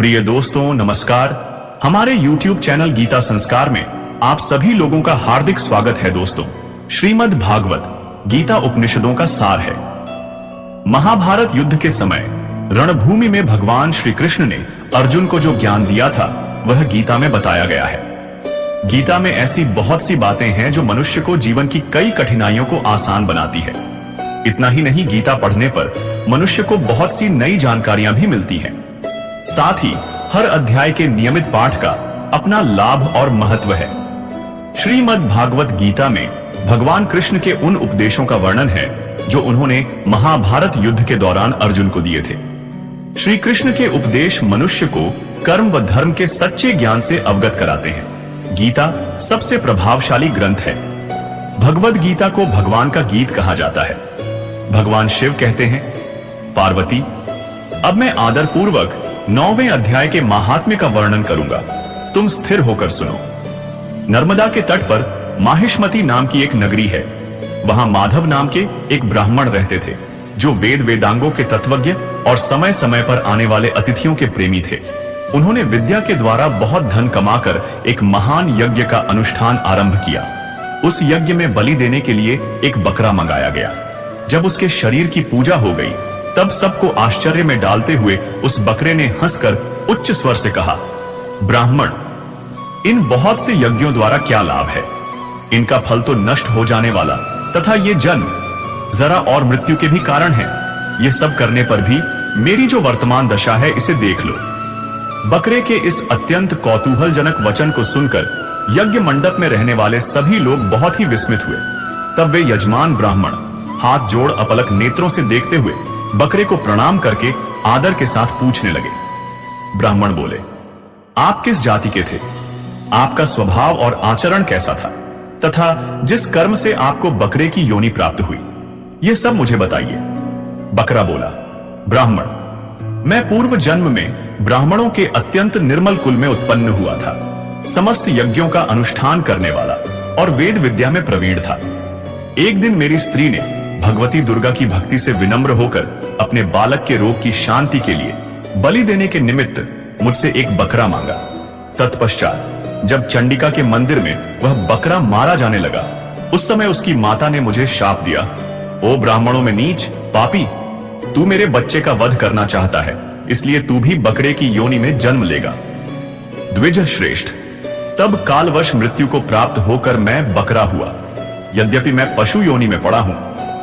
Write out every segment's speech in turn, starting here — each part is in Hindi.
प्रिय दोस्तों नमस्कार। हमारे YouTube चैनल गीता संस्कार में आप सभी लोगों का हार्दिक स्वागत है। दोस्तों, श्रीमद् भागवत गीता उपनिषदों का सार है। महाभारत युद्ध के समय रणभूमि में भगवान श्री कृष्ण ने अर्जुन को जो ज्ञान दिया था वह गीता में बताया गया है। गीता में ऐसी बहुत सी बातें हैं जो मनुष्य को जीवन की कई कठिनाइयों को आसान बनाती है। इतना ही नहीं, गीता पढ़ने पर मनुष्य को बहुत सी नई जानकारियां भी मिलती हैं। साथ ही हर अध्याय के नियमित पाठ का अपना लाभ और महत्व है। श्रीमद् भागवत गीता में भगवान कृष्ण के उन उपदेशों का वर्णन है जो उन्होंने महाभारत युद्ध के दौरान अर्जुन को दिए थे। श्री कृष्ण के उपदेश मनुष्य को कर्म व धर्म के सच्चे ज्ञान से अवगत कराते हैं। गीता सबसे प्रभावशाली ग्रंथ है। भगवद गीता को भगवान का गीत कहा जाता है। भगवान शिव कहते हैं, पार्वती, अब मैं आदर पूर्वक 9वें अध्याय के महात्म्य का वर्णन करूंगा, तुम स्थिर होकर सुनो। नर्मदा के तट पर माहिष्मती नाम की एक नगरी है। वहां माधव नाम के एक ब्राह्मण रहते थे जो वेद वेदांगों के तत्वज्ञ और समय समय पर आने वाले अतिथियों के प्रेमी थे। उन्होंने विद्या के द्वारा बहुत धन कमाकर एक महान यज्ञ का अनुष्ठान आरंभ किया। उस यज्ञ में बलि देने के लिए एक बकरा मंगाया गया। जब उसके शरीर की पूजा हो गई तब सबको आश्चर्य में डालते हुए उस बकरे ने हंसकर उच्च स्वर से कहा, ब्राह्मण, इन बहुत से यज्ञों द्वारा क्या लाभ है? इनका फल तो नष्ट हो जाने वाला तथा ये जन्म, जरा और मृत्यु के भी कारण है। ये सब करने पर भी मेरी जो वर्तमान दशा है इसे देख लो। बकरे के इस अत्यंत कौतूहलजनक वचन को सुनकर यज्ञ मंडप में रहने वाले सभी लोग बहुत ही विस्मित हुए। तब वे यजमान ब्राह्मण हाथ जोड़ अपलक नेत्रों से देखते हुए बकरे को प्रणाम करके आदर के साथ पूछने लगे। ब्राह्मण बोले, आप किस जाति के थे? आपका स्वभाव और आचरण कैसा था? तथा जिस कर्म से आपको बकरे की योनि प्राप्त हुई, यह सब मुझे बताइए। बकरा बोला, ब्राह्मण, मैं पूर्व जन्म में ब्राह्मणों के अत्यंत निर्मल कुल में उत्पन्न हुआ था। समस्त यज्ञों का अनुष्ठान करने वाला और वेद विद्या में प्रवीण था। एक दिन मेरी स्त्री ने भगवती दुर्गा की भक्ति से विनम्र होकर अपने बालक के रोग की शांति के लिए बलि देने के निमित्त मुझसे एक बकरा मांगा। तत्पश्चात जब चंडिका के मंदिर में वह बकरा मारा जाने लगा, उस समय उसकी माता ने मुझे शाप दिया, ओ ब्राह्मणों में नीच, पापी, तू मेरे बच्चे का वध करना चाहता है, इसलिए तू भी बकरे की योनि में जन्म लेगा। द्विज श्रेष्ठ, तब कालवश मृत्यु को प्राप्त होकर मैं बकरा हुआ। यद्यपि मैं पशु योनि में पड़ा हूं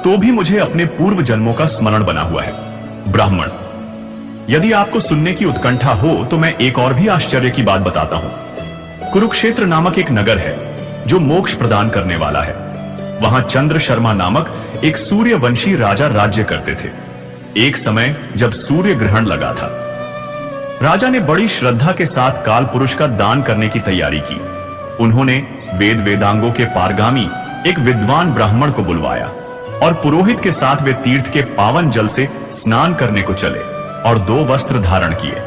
तो भी मुझे अपने पूर्व जन्मों का स्मरण बना हुआ है। ब्राह्मण, यदि आपको सुनने की उत्कंठा हो तो मैं एक और भी आश्चर्य की बात बताता हूं। कुरुक्षेत्र नामक एक नगर है जो मोक्ष प्रदान करने वाला है। वहां चंद्र शर्मा नामक एक सूर्यवंशी राजा राज्य करते थे। एक समय जब सूर्य ग्रहण लगा था, राजा ने बड़ी श्रद्धा के साथ काल पुरुष का दान करने की तैयारी की। उन्होंने वेद वेदांगों के पारगामी एक विद्वान ब्राह्मण को बुलवाया और पुरोहित के साथ वे तीर्थ के पावन जल से स्नान करने को चले और 2 वस्त्र धारण किए।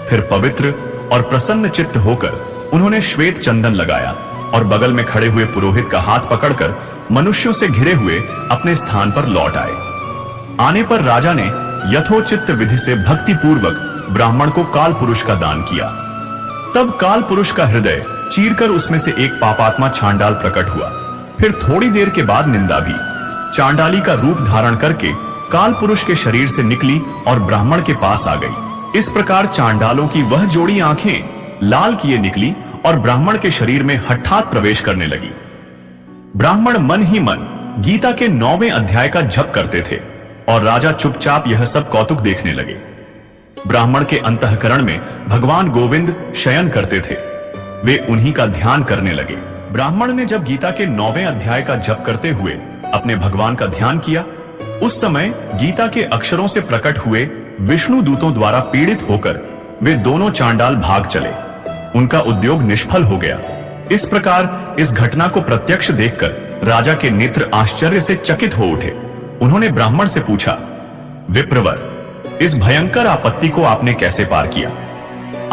फिर पवित्र और प्रसन्न चित्त होकर उन्होंने श्वेत चंदन लगाया और बगल में खड़े हुए पुरोहित का हाथ पकड़कर मनुष्यों से घिरे हुए अपने स्थान पर लौट आए। आने पर राजा ने यथोचित विधि से भक्ति पूर्वक ब्राह्मण को काल पुरुष का दान किया। तब काल पुरुष का हृदय चीरकर उसमें से एक पापात्मा चांडाल प्रकट हुआ। फिर थोड़ी देर के बाद निंदा भी चांडाली का रूप धारण करके काल पुरुष के शरीर से निकली और ब्राह्मण के पास आ गई। इस प्रकार चांडालों की वह जोड़ी आंखें लाल किए निकली और ब्राह्मण के शरीर में हठात प्रवेश करने लगी। ब्राह्मण मन ही मन गीता के 9वें अध्याय का जप करते थे और राजा चुपचाप यह सब कौतुक देखने लगे। ब्राह्मण के अंतःकरण में भगवान गोविंद शयन करते थे। वे उन्हीं का ध्यान करने लगे। ब्राह्मण ने जब गीता के 9वें अध्याय का जप करते हुए अपने भगवान का ध्यान किया, उस समय गीता के अक्षरों से प्रकट हुए विष्णु दूतों द्वारा पीड़ित होकर वे दोनों चांडाल भाग चले। उनका उद्योग निष्फल हो गया। इस प्रकार इस घटना को प्रत्यक्ष देखकर राजा के नेत्र आश्चर्य से चकित हो उठे। उन्होंने ब्राह्मण से पूछा, विप्रवर, इस भयंकर आपत्ति को आपने कैसे पार किया?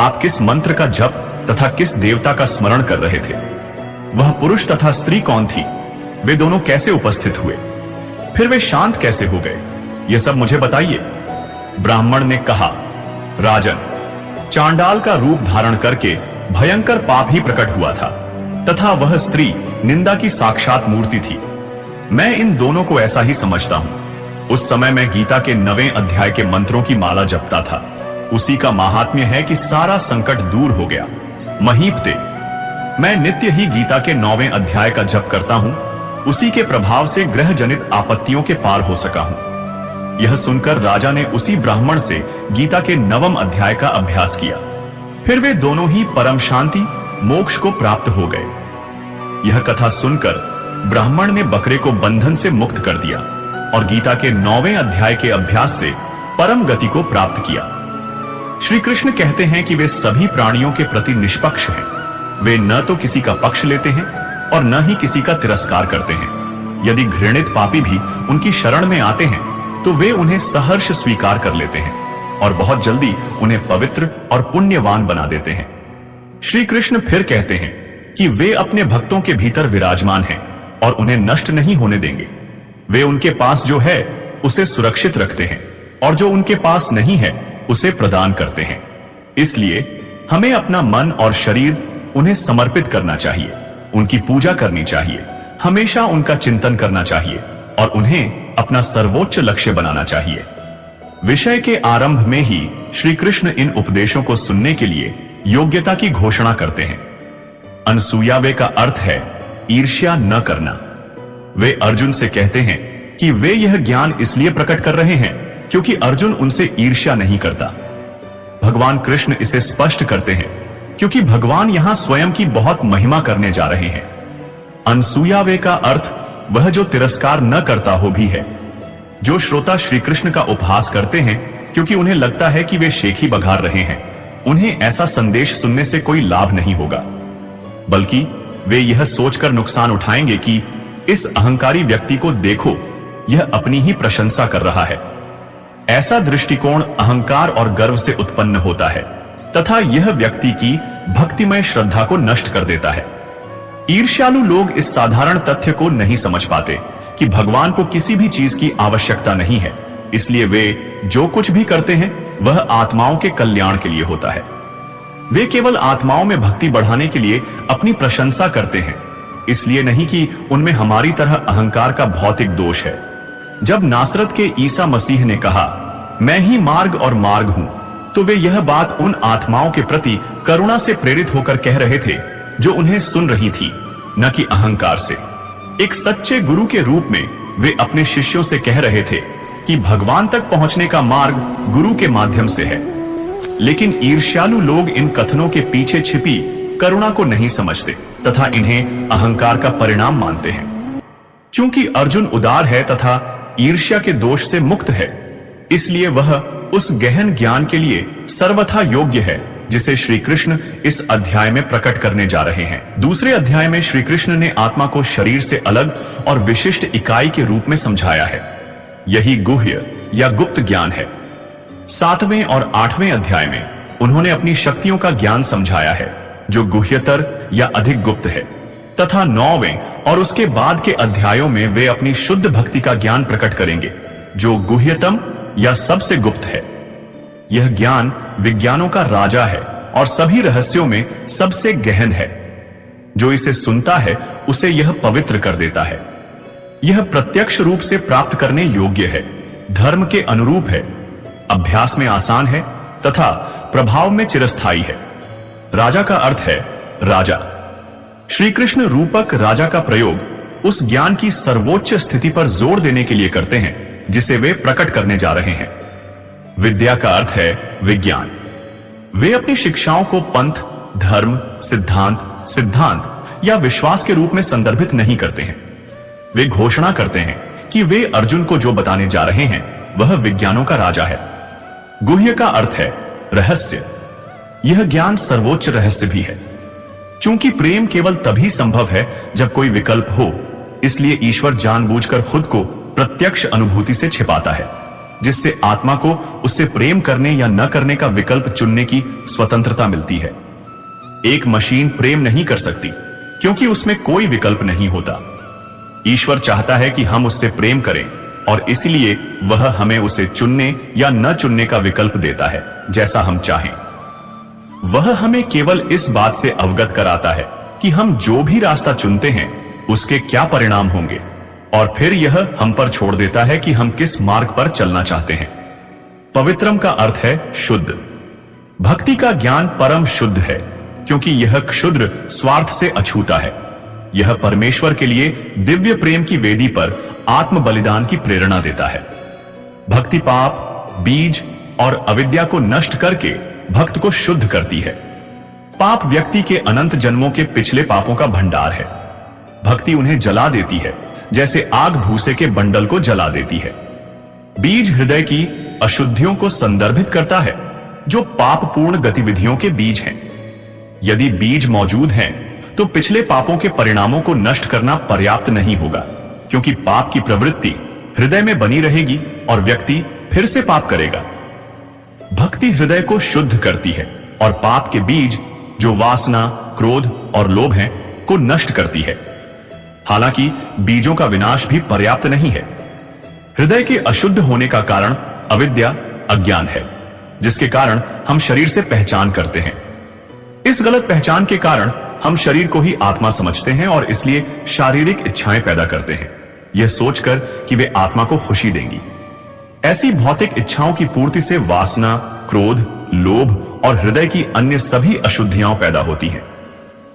आप किस मंत्र का जप तथा किस देवता का स्मरण कर रहे थे? वह पुरुष तथा स्त्री कौन थी? वे दोनों कैसे उपस्थित हुए? फिर वे शांत कैसे हो गए? यह सब मुझे बताइए। ब्राह्मण ने कहा, राजन, चांडाल का रूप धारण करके भयंकर पाप ही प्रकट हुआ था तथा वह स्त्री निंदा की साक्षात मूर्ति थी। मैं इन दोनों को ऐसा ही समझता हूं। उस समय मैं गीता के 9वें अध्याय के मंत्रों की माला जपता था। उसी का महात्म्य है कि सारा संकट दूर हो गया। महीपते, मैं नित्य ही गीता के 9वें अध्याय का जप करता हूं। उसी के प्रभाव से ग्रह जनित आपत्तियों के पार हो सका हूं। यह सुनकर राजा ने उसी ब्राह्मण से गीता के 9वें अध्याय का अभ्यास किया। फिर वे दोनों ही परम शांति मोक्ष को प्राप्त हो गए। यह कथा सुनकर ब्राह्मण ने बकरे को बंधन से मुक्त कर दिया और गीता के 9वें अध्याय के अभ्यास से परम गति को प्राप्त किया। श्री कृष्ण कहते हैं कि वे सभी प्राणियों के प्रति निष्पक्ष हैं। वे न तो किसी का पक्ष लेते हैं और न ही किसी का तिरस्कार करते हैं। यदि घृणित पापी भी उनकी शरण में आते हैं तो वे उन्हें सहर्ष स्वीकार कर लेते हैं और बहुत जल्दी उन्हें पवित्र और पुण्यवान बना देते हैं। श्री कृष्ण फिर कहते हैं कि वे अपने भक्तों के भीतर विराजमान हैं और उन्हें नष्ट नहीं होने देंगे। वे उनके पास जो है उसे सुरक्षित रखते हैं और जो उनके पास नहीं है उसे प्रदान करते हैं। इसलिए हमें अपना मन और शरीर उन्हें समर्पित करना चाहिए, उनकी पूजा करनी चाहिए, हमेशा उनका चिंतन करना चाहिए और उन्हें अपना सर्वोच्च लक्ष्य बनाना चाहिए। विषय के आरंभ में ही श्री कृष्ण इन उपदेशों को सुनने के लिए योग्यता की घोषणा करते हैं। अनसूयावे का अर्थ है ईर्ष्या न करना। वे अर्जुन से कहते हैं कि वे यह ज्ञान इसलिए प्रकट कर रहे हैं क्योंकि अर्जुन उनसे ईर्ष्या नहीं करता। भगवान कृष्ण इसे स्पष्ट करते हैं क्योंकि भगवान यहां स्वयं की बहुत महिमा करने जा रहे हैं। अनसूयावे का अर्थ वह जो तिरस्कार न करता हो भी है। जो श्रोता श्री कृष्ण का उपहास करते हैं क्योंकि उन्हें लगता है कि वे शेखी बघार रहे हैं, उन्हें ऐसा संदेश सुनने से कोई लाभ नहीं होगा, बल्कि वे यह सोचकर नुकसान उठाएंगे कि इस अहंकारी व्यक्ति को देखो, यह अपनी ही प्रशंसा कर रहा है। ऐसा दृष्टिकोण अहंकार और गर्व से उत्पन्न होता है तथा यह व्यक्ति की भक्तिमय श्रद्धा को नष्ट कर देता है। ईर्ष्यालु लोग इस साधारण तथ्य को नहीं समझ पाते कि भगवान को किसी भी चीज की आवश्यकता नहीं है, इसलिए वे जो कुछ भी करते हैं वह आत्माओं के कल्याण के लिए होता है। वे केवल आत्माओं में भक्ति बढ़ाने के लिए अपनी प्रशंसा करते हैं, इसलिए नहीं कि उनमें हमारी तरह अहंकार का भौतिक दोष है। जब नासरत के ईसा मसीह ने कहा, मैं ही मार्ग और मार्ग हूं, तो वे यह बात उन आत्माओं के प्रति करुणा से प्रेरित होकर कह रहे थे जो उन्हें सुन रही थी, न कि अहंकार से। एक सच्चे गुरु के रूप में वे अपने शिष्यों से कह रहे थे कि भगवान तक पहुंचने का मार्ग गुरु के माध्यम से है। लेकिन ईर्ष्यालु लोग इन कथनों के पीछे छिपी करुणा को नहीं समझते तथा इन्हें अहंकार का परिणाम मानते हैं। चूंकि अर्जुन उदार है तथा ईर्ष्या के दोष से मुक्त है, इसलिए वह उस गहन ज्ञान के लिए सर्वथा योग्य है जिसे श्री कृष्ण इस अध्याय में प्रकट करने जा रहे हैं। दूसरे अध्याय में श्री कृष्ण ने आत्मा को शरीर से अलग और विशिष्ट इकाई के रूप में समझाया है। यही गुह्य या गुप्त ज्ञान है। 7वें और 8वें अध्याय में उन्होंने अपनी शक्तियों का ज्ञान समझाया है जो गुह्यतर या अधिक गुप्त है, तथा 9वें और उसके बाद के अध्यायों में वे अपनी शुद्ध भक्ति का ज्ञान प्रकट करेंगे जो गुह्यतम या सबसे गुप्त है। यह ज्ञान विज्ञानों का राजा है और सभी रहस्यों में सबसे गहन है। जो इसे सुनता है उसे यह पवित्र कर देता है। यह प्रत्यक्ष रूप से प्राप्त करने योग्य है, धर्म के अनुरूप है, अभ्यास में आसान है तथा प्रभाव में चिरस्थायी है। राजा का अर्थ है राजा। श्री कृष्ण रूपक राजा का प्रयोग उस ज्ञान की सर्वोच्च स्थिति पर जोर देने के लिए करते हैं जिसे वे प्रकट करने जा रहे हैं। विद्या का अर्थ है विज्ञान। वे अपनी शिक्षाओं को पंथ, धर्म, सिद्धांत या विश्वास के रूप में संदर्भित नहीं करते हैं। वे घोषणा करते हैं कि वे अर्जुन को जो बताने जा रहे हैं वह विज्ञानों का राजा है। गुह्य का अर्थ है रहस्य। यह ज्ञान सर्वोच्च रहस्य भी है। चूंकि प्रेम केवल तभी संभव है जब कोई विकल्प हो, इसलिए ईश्वर जानबूझकर खुद को प्रत्यक्ष अनुभूति से छिपाता है, जिससे आत्मा को उससे प्रेम करने या न करने का विकल्प चुनने की स्वतंत्रता मिलती है। एक मशीन प्रेम नहीं कर सकती क्योंकि उसमें कोई विकल्प नहीं होता। ईश्वर चाहता है कि हम उससे प्रेम करें और इसलिए वह हमें उसे चुनने या न चुनने का विकल्प देता है जैसा हम चाहें। वह हमें केवल इस बात से अवगत कराता है कि हम जो भी रास्ता चुनते हैं उसके क्या परिणाम होंगे, और फिर यह हम पर छोड़ देता है कि हम किस मार्ग पर चलना चाहते हैं। पवित्रम का अर्थ है शुद्ध। भक्ति का ज्ञान परम शुद्ध है, क्योंकि यह क्षुद्र स्वार्थ से अछूता है। यह परमेश्वर के लिए दिव्य प्रेम की वेदी पर आत्म बलिदान की प्रेरणा देता है। भक्ति पाप, बीज और अविद्या को नष्ट करके भक्त को शुद्ध करती है। पाप व्यक्ति के अनंत जन्मों के पिछले पापों का भंडार है। भक्ति उन्हें जला देती है, जैसे आग भूसे के बंडल को जला देती है। बीज हृदय की अशुद्धियों को संदर्भित करता है, जो पापपूर्ण गतिविधियों के बीज हैं। यदि बीज मौजूद हैं, तो पिछले पापों के परिणामों को नष्ट करना पर्याप्त नहीं होगा, क्योंकि पाप की प्रवृत्ति हृदय में बनी रहेगी और व्यक्ति फिर से पाप करेगा। भक्ति हृदय को शुद्ध करती है और पाप के बीज, जो वासना, क्रोध और लोभ हैं, को नष्ट करती है। हालांकि बीजों का विनाश भी पर्याप्त नहीं है। हृदय के अशुद्ध होने का कारण अविद्या, अज्ञान है, जिसके कारण हम शरीर से पहचान करते हैं। इस गलत पहचान के कारण हम शरीर को ही आत्मा समझते हैं और इसलिए शारीरिक इच्छाएं पैदा करते हैं, यह सोचकर कि वे आत्मा को खुशी देंगी। ऐसी भौतिक इच्छाओं की पूर्ति से वासना, क्रोध, लोभ और हृदय की अन्य सभी अशुद्धियां पैदा होती हैं।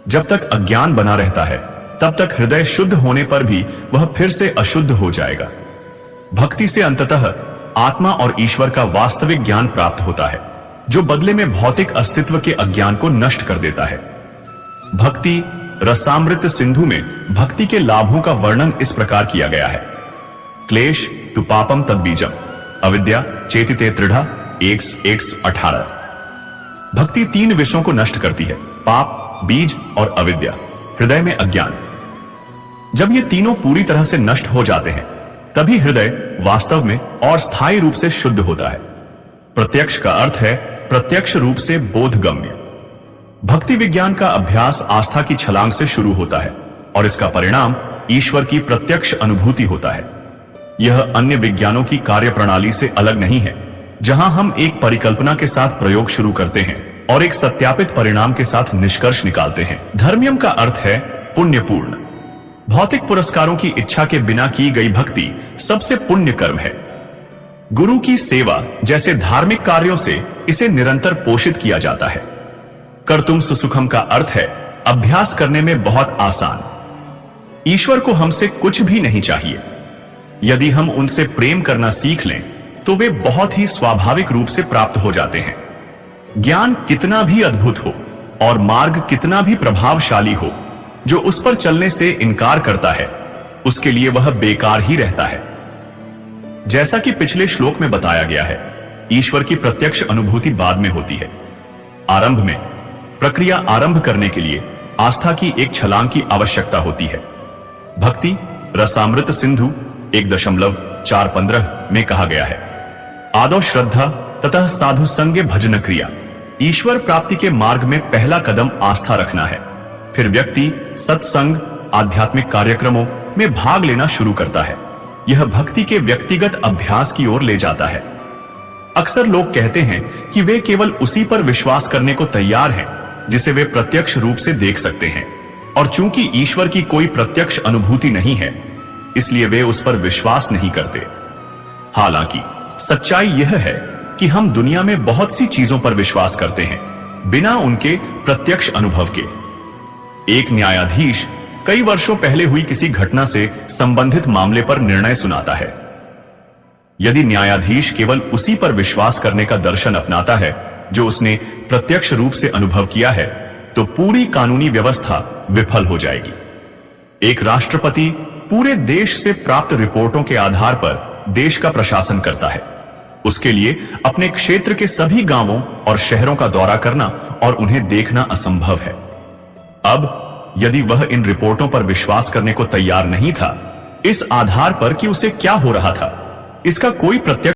जब तक अज्ञान बना रहता है, तब तक हृदय शुद्ध होने पर भी वह फिर से अशुद्ध हो जाएगा। भक्ति से अंततः आत्मा और ईश्वर का वास्तविक ज्ञान प्राप्त होता है, जो बदले में भौतिक अस्तित्व के अज्ञान को नष्ट कर देता है। भक्ति रसामृत सिंधु में भक्ति के लाभों का वर्णन इस प्रकार किया गया है। क्लेश तु पापम तद्बीजम, अविद्या चेतिते दृढ़ा 1:18। भक्ति 3 विषयों को नष्ट करती है: पाप, बीज और अविद्या, हृदय में अज्ञान। जब ये तीनों पूरी तरह से नष्ट हो जाते हैं, तभी हृदय वास्तव में और स्थायी रूप से शुद्ध होता है। प्रत्यक्ष का अर्थ है प्रत्यक्ष रूप से बोधगम्य। भक्ति विज्ञान का अभ्यास आस्था की छलांग से शुरू होता है और इसका परिणाम ईश्वर की प्रत्यक्ष अनुभूति होता है। यह अन्य विज्ञानों की कार्यप्रणाली से अलग नहीं है, जहां हम एक परिकल्पना के साथ प्रयोग शुरू करते हैं और एक सत्यापित परिणाम के साथ निष्कर्ष निकालते हैं। धर्म्यम का अर्थ है पुण्यपूर्ण। भौतिक पुरस्कारों की इच्छा के बिना की गई भक्ति सबसे पुण्य कर्म है। गुरु की सेवा जैसे धार्मिक कार्यों से इसे निरंतर पोषित किया जाता है। कर्तुम सुसुखम का अर्थ है अभ्यास करने में बहुत आसान। ईश्वर को हमसे कुछ भी नहीं चाहिए। यदि हम उनसे प्रेम करना सीख लें, तो वे बहुत ही स्वाभाविक रूप से प्राप्त हो जाते हैं। ज्ञान कितना भी अद्भुत हो और मार्ग कितना भी प्रभावशाली हो, जो उस पर चलने से इनकार करता है, उसके लिए वह बेकार ही रहता है। जैसा कि पिछले श्लोक में बताया गया है, ईश्वर की प्रत्यक्ष अनुभूति बाद में होती है। आरंभ में प्रक्रिया आरंभ करने के लिए आस्था की एक छलांग की आवश्यकता होती है। भक्ति रसामृत सिंधु 1.415 में कहा गया है, आदौ श्रद्धा तथा साधु संगे भजन क्रिया। ईश्वर प्राप्ति के मार्ग में पहला कदम आस्था रखना है। फिर व्यक्ति सत्संग, आध्यात्मिक कार्यक्रमों में भाग लेना शुरू करता है। यह भक्ति के व्यक्तिगत अभ्यास की ओर ले जाता है। अक्सर लोग कहते हैं कि वे केवल उसी पर विश्वास करने को तैयार हैं जिसे वे प्रत्यक्ष रूप से देख सकते हैं, और चूंकि ईश्वर की कोई प्रत्यक्ष अनुभूति नहीं है, इसलिए वे उस पर विश्वास नहीं करते। हालांकि सच्चाई यह है कि हम दुनिया में बहुत सी चीजों पर विश्वास करते हैं बिना उनके प्रत्यक्ष अनुभव के। एक न्यायाधीश कई वर्षों पहले हुई किसी घटना से संबंधित मामले पर निर्णय सुनाता है। यदि न्यायाधीश केवल उसी पर विश्वास करने का दर्शन अपनाता है जो उसने प्रत्यक्ष रूप से अनुभव किया है, तो पूरी कानूनी व्यवस्था विफल हो जाएगी। एक राष्ट्रपति पूरे देश से प्राप्त रिपोर्टों के आधार पर देश का प्रशासन करता है। उसके लिए अपने क्षेत्र के सभी गांवों और शहरों का दौरा करना और उन्हें देखना असंभव है। अब यदि वह इन रिपोर्टों पर विश्वास करने को तैयार नहीं था, इस आधार पर कि उसे क्या हो रहा था, इसका कोई प्रत्यक्ष